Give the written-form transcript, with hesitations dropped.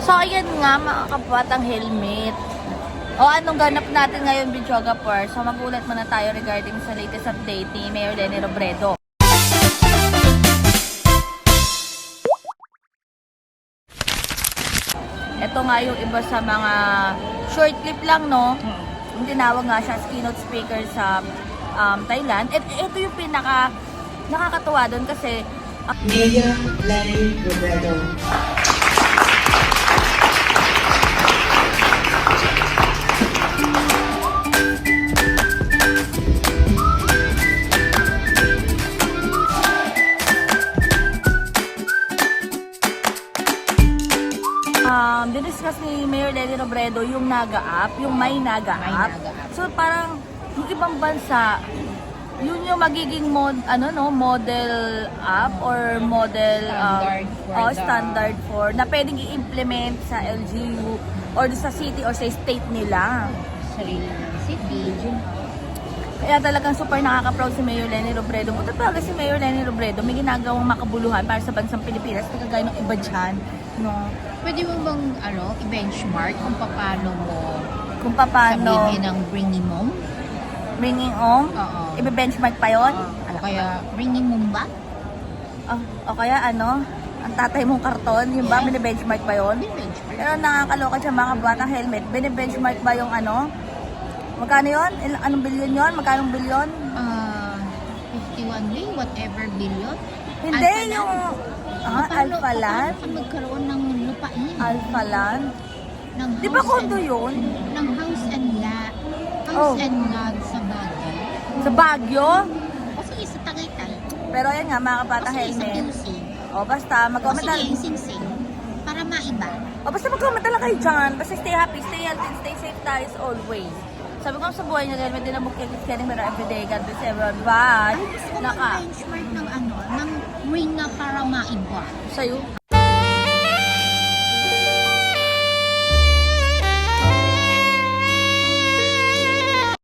So, ayan nga mga kabatang helmet. O, anong ganap natin ngayon, videographer? So, magulat muna tayo regarding sa latest update ni Mayor Leni Robredo. Ito nga yung iba sa mga short clip lang, no? Yung tinawag nga siya as keynote speaker sa Thailand. At ito yung nakakatuwa doon kasi Mayor Leni Robredo. diniscuss ni Mayor Leni Robredo yung Naga app, yung My Naga app. So parang yung ibang bansa, yun yung magiging model app or model standard for na pwedeng i-implement sa LGU or sa city or sa state nila. Sarili ng city. Kaya talagang super nakaka-proud si Mayor Leni Robredo. Buta talaga si Mayor Leni Robredo may ginagawang makabuluhan para sa bansang Pilipinas na kagaya ng iba dyan. No? Pwede mo bang i-benchmark kung paano mo Sabihin ng bringing home? Bringing home? Oo. Ibe-benchmark pa yun? O kaya bringing home ba? O kaya ang tatay mong karton, yung ba, Yes. bine-benchmark pa yun? Benchmark. Pero nakakaloka siya mga batang helmet. Bine-benchmark ba yung Magkano yun? Anong bilyon yun? Magkano bilyon? 51 billion, whatever billion. Hindi, Alpha yung Paano Alphaland? ka magkaroon ng lupain? Alphaland? Ng Di ba house kondo and- yun? Ng house and Oh. lot sa Baguio. Sa Baguio? Kasi sa Tagaytay. Pero yan nga mga batang Kasi sa helmet. QC. O basta, O mag-comment sige, lang. sing-sing. Para maiba. O basta mag-comment lang kayo dyan. Basta stay happy, stay healthy, stay safe tayo as always. Sabi ko sa buhay niya, helmet din na bukit-kitting pero everyday. God bless everyone. Bye! Ay, gusto ko benchmark ng ng ring na para maiba. Sa'yo?